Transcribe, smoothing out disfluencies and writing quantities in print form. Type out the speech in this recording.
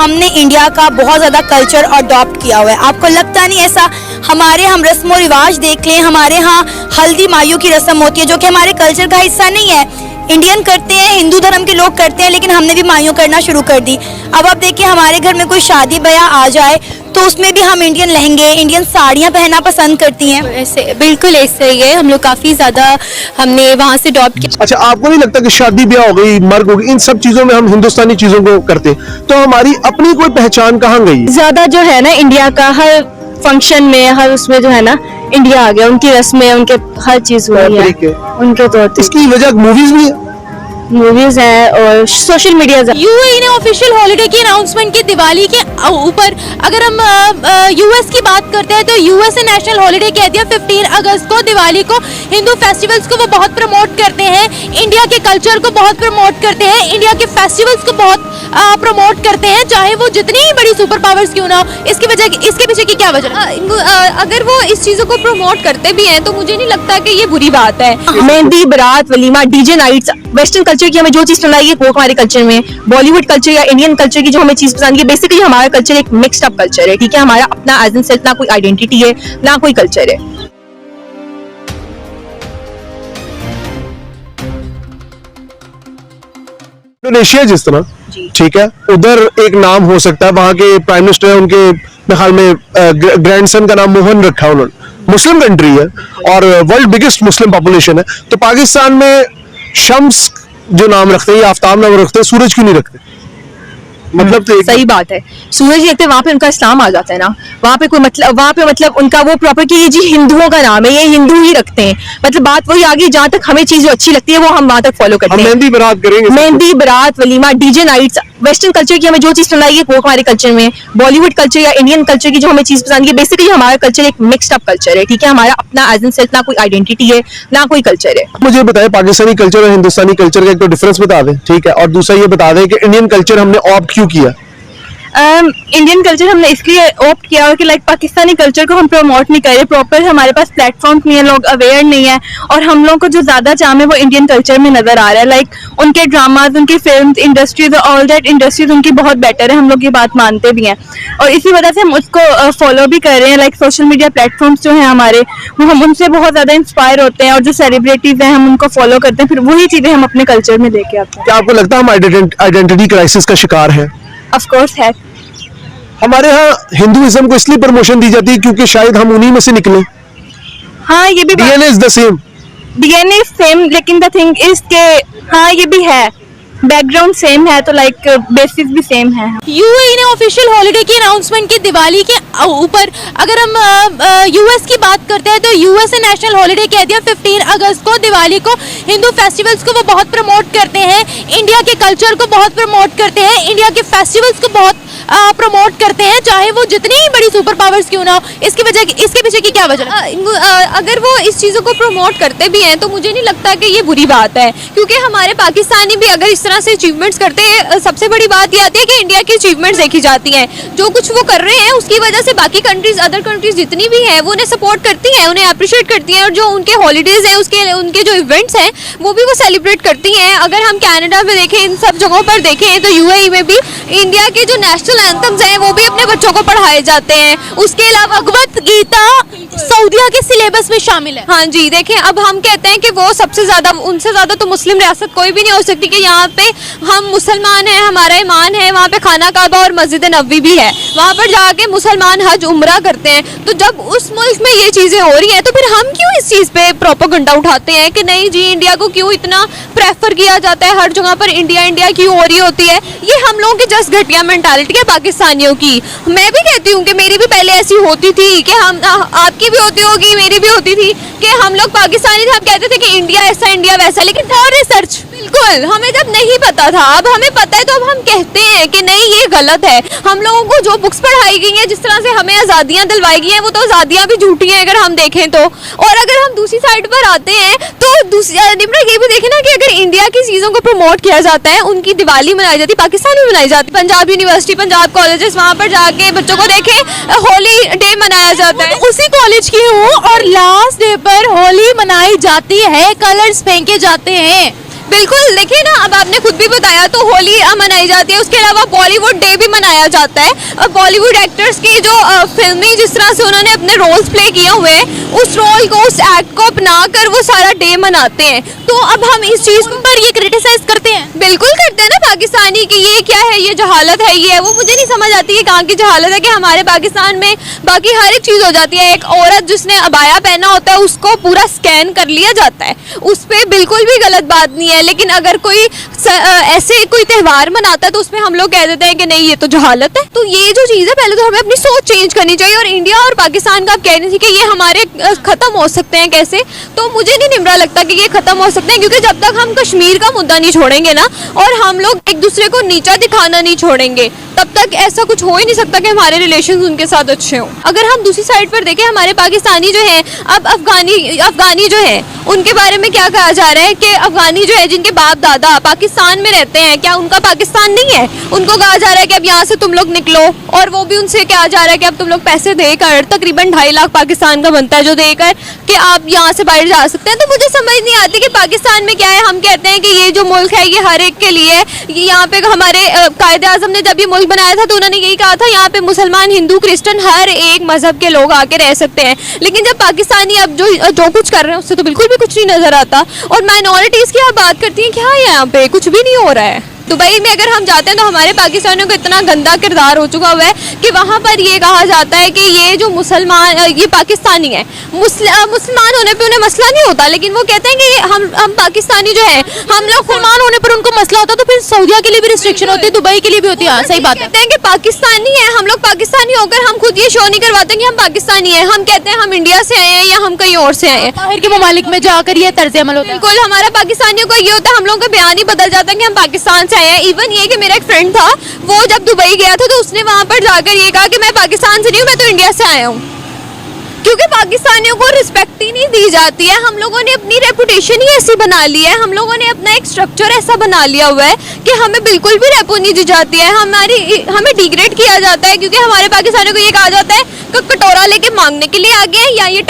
हमने इंडिया का बहुत ज़्यादा कल्चर अडॉप्ट किया हुआ है। आपको लगता नहीं ऐसा? हमारे हम रस्म व रिवाज देख लें, हमारे यहाँ हल्दी मायू की रस्म होती है जो कि हमारे कल्चर का हिस्सा नहीं है। इंडियन करते हैं, हिंदू धर्म के लोग करते हैं, लेकिन हमने भी मायू करना शुरू कर दी। अब आप देखिए हमारे घर में कोई शादी ब्याह आ जाए तो उसमें भी हम इंडियन लहंगे, इंडियन साड़ियाँ पहनना पसंद करती हैं। ऐसे बिल्कुल ऐसे ही है, हम लोग काफ़ी ज़्यादा हमने वहाँ से अडॉप्ट किया। अच्छा, आपको नहीं लगता कि शादी ब्याह हो गई, मर्ग हो गई, इन सब चीजों में हम हिंदुस्तानी चीजों को करते हैं, तो हमारी अपनी कोई पहचान कहाँ गई? ज़्यादा जो है ना इंडिया का हर फंक्शन में, हर उसमें जो है ना इंडिया आ गया, उनकी रस्में, उनके हर चीज़ हुई है, उनके तौर इसकी वजह मूवीज भी है, मूवीज है और सोशल मीडिया। यूएई ने ऑफिशियल हॉलिडे की अनाउंसमेंट की दिवाली के ऊपर। अगर हम यूएस की बात करते हैं तो यूएस ने नेशनल हॉलिडे कह दिया 15 अगस्त को, दिवाली को। हिंदू फेस्टिवल्स को वो बहुत प्रमोट करते हैं, इंडिया के कल्चर को बहुत प्रमोट करते हैं, इंडिया के फेस्टिवल्स को बहुत प्रमोट करते हैं, चाहे वो जितनी ही बड़ी सुपर पावर्स क्यों ना हो। इसके पीछे की क्या वजह? अगर वो इस चीजों को प्रमोट करते भी हैं तो मुझे नहीं लगता कि ये बुरी बात है। मेहंदी, बारात, वलीमा, डीजे नाइट्स, वेस्टर्न कल्चर की हमें जो चीज पसंद आई है वो हमारे कल्चर में, बॉलीवुड कल्चर या इंडियन कल्चर की जो हमें चीज पसंद है, बेसिकली हमारा कल्चर एक मिक्स्ड अप कल्चर है, ठीक है। हमारा अपना एज एन सेल्फ ना कोई आइडेंटिटी है, ना कोई कल्चर है। इंडोनेशिया जिस तरह, ठीक है, उधर एक नाम हो सकता है, वहां के प्राइम मिनिस्टर है, उनके मेरे ख्याल में ग्रैंडसन का नाम मोहन रखा है उन्होंने। मुस्लिम कंट्री है और वर्ल्ड बिगेस्ट मुस्लिम पॉपुलेशन है, तो पाकिस्तान में शम्स जो नाम रखते हैं, आफ्ताब नाम रखते हैं, सूरज क्यों नहीं रखते? मतलब तो सही बात है, सूरज ही रखते, वहाँ पे उनका इस्लाम आ जाता है ना, वहाँ पे कोई मतलब, वहाँ पे मतलब उनका वो प्रॉपर कि ये जी हिंदुओं का नाम है, ये हिंदू ही रखते हैं। मतलब बात वही आगे, जहाँ तक हमें चीज जो अच्छी लगती है वो हम वहाँ तक फॉलो करते हैं। मेहंदी बारात करेंगे, मेहंदी, बारात, वलीमा, डीजे नाइट्स, वेस्टर्न कल्चर की हमें जो चीज पसंद आई है वो हमारे कल्चर में, बॉलीवुड कल्चर या इंडियन कल्चर की जो हमें चीज पसंद है, बेसिकली हमारा कल्चर एक मिक्स्ड अप कल्चर है, ठीक है। हमारा अपना एज एन सेल्फ ना कोई आइडेंटिटी है, ना कोई कल्चर है। मुझे बताएं पाकिस्तानी कल्चर और हिंदुस्तानी कल्चर का एक तो डिफरेंस बता दें, ठीक है, और दूसरा ये बता दें कि इंडियन कल्चर हमने ऑप्ट क्यों किया? इंडियन कल्चर हमने इसलिए ऑप्ट किया कि लाइक पाकिस्तानी कल्चर को हम प्रमोट नहीं कर रहे प्रॉपर, हमारे पास प्लेटफॉर्म नहीं है, लोग अवेयर नहीं है, और हम लोगों को जो ज्यादा चाम है वो इंडियन कल्चर में नजर आ रहा है। लाइक उनके ड्रामाज, उनकी film industries, all that industries उनकी बहुत बेटर है, हम लोग ये बात मानते भी हैं, और इसी वजह से हम उसको फॉलो भी कर रहे हैं। लाइक सोशल मीडिया प्लेटफॉर्म्स जो हैं हमारे, वो हम उनसे बहुत ज्यादा इंस्पायर होते हैं, और जो सेलिब्रिटीज हैं हम उनको फॉलो करते हैं, फिर वही चीजें हम अपने कल्चर में लेके आते हैं। क्या आपको लगता है हम आइडेंटिटी क्राइसिस का शिकार है? ऑफकोर्स है। हमारे यहाँ हिंदुइज्म को इसलिए प्रमोशन दी जाती है क्योंकि शायद हम उन्हीं में से निकले। हाँ, ये भी DNA is the same, DNA same, लेकिन द थिंग इज के हाँ ये भी है, बैकग्राउंड सेम है, तो लाइक बेसिस भी सेम है। यूएई ने ऑफिशियल हॉलिडे की अनाउंसमेंट की दिवाली के ऊपर। अगर हम यूएस की बात करते हैं तो यूएस ने नेशनल हॉलिडे कह दिया 15 अगस्त को, दिवाली को। हिंदू फेस्टिवल्स को वो बहुत प्रमोट करते हैं, इंडिया के कल्चर को बहुत प्रमोट करते हैं, इंडिया के फेस्टिवल्स को बहुत प्रमोट करते हैं, चाहे वो जितनी ही बड़ी सुपर पावर्स क्यों ना हो। इसके पीछे की क्या वजह? अगर वो इस चीज़ों को प्रमोट करते भी हैं तो मुझे नहीं लगता कि ये बुरी बात है, क्योंकि हमारे पाकिस्तानी भी अगर इस तरह से अचीवमेंट्स करते हैं, सबसे बड़ी बात ये आती है कि इंडिया की अचीवमेंट्स देखी जाती हैं। जो कुछ वो कर रहे हैं उसकी वजह से बाकी कंट्रीज, अदर कंट्रीज जितनी भी हैं वो उन्हें सपोर्ट करती हैं, उन्हें अप्रिशिएट करती हैं, और जो उनके हॉलीडेज हैं उनके जो इवेंट्स हैं वो भी वो सेलिब्रेट करती हैं। अगर हम कनाडा में देखें, इन सब जगहों पर देखें, तो यूएई में भी इंडिया के जो नेशनल एंथम्स हैं वो भी अपने बच्चों को पढ़ाए जाते हैं। उसके अलावा भगवत गीता सऊदिया के सिलेबस में शामिल है। हाँ जी, देखें, अब हम कहते हैं कि वो सबसे ज्यादा, उनसे ज्यादा तो मुस्लिम रियासत कोई भी नहीं हो सकती, कि यहाँ पे हम मुसलमान हैं, हमारा ईमान है, वहाँ पे खाना काबा और मस्जिद नबवी भी है, वहाँ पर जाके मुसलमान हज उम्रा करते हैं। तो जब उस मुल्क में ये चीजें हो रही हैं तो फिर हम क्यों इस चीज पे प्रोपेगेंडा उठाते हैं कि नहीं जी इंडिया को क्यों इतना प्रेफर किया जाता है, हर जगह पर इंडिया इंडिया क्यों हो रही होती है? ये हम लोगों की जस्ट घटिया मेंटालिटी है पाकिस्तानियों की। मैं भी कहती हूँ कि मेरी भी पहले ऐसी होती थी, कि हम, आपकी भी होती होगी, मेरी भी होती थी, कि हम लोग पाकिस्तानी थे, हम कहते थे कि इंडिया ऐसा इंडिया वैसा, लेकिन था रिसर्च, बिल्कुल हमें जब नहीं पता था, अब हमें पता है तो अब हम कहते हैं कि नहीं ये गलत है। हम लोगों को जो बुक्स पढ़ाई गई हैं, जिस तरह से हमें आज़ादियाँ दिलवाई गई हैं, वो तो आज़ादियाँ भी झूठी हैं अगर हम देखें तो। और अगर हम दूसरी साइड पर आते हैं तो निम्रा ये भी देखें ना कि अगर इंडिया की चीज़ों को प्रमोट किया जाता है, उनकी दिवाली मनाई जाती है, पाकिस्तान में मनाई जाती है, पंजाब यूनिवर्सिटी, पंजाब कॉलेजेस, वहाँ पर जाके बच्चों को देखें होली डे मनाया जाता है। उसी कॉलेज की हूँ और लास्ट डे पर होली मनाई जाती है, कलर्स फेंके जाते हैं। बिल्कुल, देखिए ना, अब आपने खुद भी बताया तो होली मनाई जाती है, उसके अलावा बॉलीवुड डे भी मनाया जाता है। और बॉलीवुड एक्टर्स की जो फिल्में जिस तरह से उन्होंने अपने रोल्स प्ले किए हुए हैं, उस रोल को, उस एक्ट को अपना कर वो सारा डे मनाते हैं। तो अब हम इस चीज़ पर ये क्रिटिसाइज करते हैं। बिल्कुल करते हैं ना पाकिस्तानी कि ये क्या है, ये जहालत है, ये है वो। मुझे नहीं समझ आती है कहाँ की जहालत है कि हमारे पाकिस्तान में बाकी हर एक चीज़ हो जाती है। एक औरत जिसने अबाया पहना होता है उसको पूरा स्कैन कर लिया जाता है, उस पर बिल्कुल भी गलत बात नहीं है। लेकिन अगर कोई ऐसे कोई त्यौहार मनाता है तो उसमें हम लोग कह देते हैं कि नहीं ये तो जहालत है। तो ये जो चीज़ है, पहले तो हमें अपनी सोच चेंज करनी चाहिए। और इंडिया और पाकिस्तान का आप कह रही थी कि ये हमारे ख़त्म हो सकते हैं कैसे, तो मुझे नहीं निमरा लगता कि ये ख़त्म हो सकते हैं, क्योंकि जब तक हम कश्मीर का मुद्दा नहीं छोड़ेंगे ना, और हम लोग एक दूसरे को नीचा दिखाना नहीं छोड़ेंगे, तब तक ऐसा कुछ हो ही नहीं सकता कि हमारे रिलेशन उनके साथ अच्छे हों। अगर हम दूसरी साइड पर देखें, हमारे पाकिस्तानी जो हैं, अब अफगानी जो हैं, उनके बारे में क्या कहा जा रहा है कि अफगानी जो है जिनके बाप दादा पाकिस्तान में रहते हैं, क्या उनका पाकिस्तान नहीं है? उनको कहा जा रहा है कि अब यहाँ से तुम लोग निकलो, और वो भी उनसे कहा जा रहा है कि अब तुम लोग पैसे देकर, तकरीबन 2.5 लाख पाकिस्तान का बनता है जो देकर कि आप यहाँ से बाहर जा सकते हैं। तो मुझे समझ नहीं आती कि पाकिस्तान में क्या है। हम कहते हैं कि ये जो मुल्क है ये हर एक के लिए है। यहाँ पे हमारे कायदे आज़म ने जब ये मुल्क बनाया था तो उन्होंने यही कहा था यहाँ पे मुसलमान, हिंदू, क्रिश्चियन हर एक मजहब के लोग आके रह सकते हैं। लेकिन जब पाकिस्तानी अब जो कुछ कर रहे हैं उससे तो बिल्कुल भी कुछ नहीं नजर आता। और माइनॉरिटीज़ की आप बात करती हैं, क्या है यहाँ पे? कुछ भी नहीं हो रहा है। दुबई में अगर हम जाते हैं तो हमारे पाकिस्तानियों का इतना गंदा किरदार हो चुका हुआ है कि वहाँ पर ये कहा जाता है कि ये जो मुसलमान, ये पाकिस्तानी है, मुसलमान होने पे उन्हें मसला नहीं होता, लेकिन वो कहते हैं कि हम पाकिस्तानी जो है, हम लोग मुसलमान होने पर उनको मसला होता तो फिर सऊदिया के लिए भी रिस्ट्रिक्शन होती है, दुबई के लिए भी होती है। हाँ, सही बात है। कहते हैं कि पाकिस्तानी है, हम लोग पाकिस्तानी होकर हम खुद ये शो नहीं करवाते कि हम पाकिस्तानी हैं। हम कहते हैं हम इंडिया से आए हैं या हम कहीं और से आए हैं। बाहर के ममालिक में जाकर ये तर्ज अमल होता है। बिल्कुल, हमारा पाकिस्तानियों का ये होता है, हम लोगों का बयान ही बदल जाता है कि हम पाकिस्तान से आए हैं। इवन ये कि मेरा एक फ्रेंड था, वो जब दुबई गया था तो उसने वहां पर जाकर ये कहा कि मैं पाकिस्तान से नहीं हूँ, मैं तो इंडिया से आया हूँ। क्योंकि पाकिस्तानियों को रिस्पेक्ट ही नहीं दी जाती है। हम लोगों ने अपनी रेपुटेशन ही ऐसी बना ली है, हम लोगों ने अपना एक स्ट्रक्चर ऐसा बना लिया हुआ है कि हमें बिल्कुल भी रेपो नहीं दी जाती है, हमें डिग्रेड किया जाता है। क्योंकि हमारे पाकिस्तानियों को ये कहा जाता है कि कटोरा लेके मांगने के लिए आ गए हैं या ये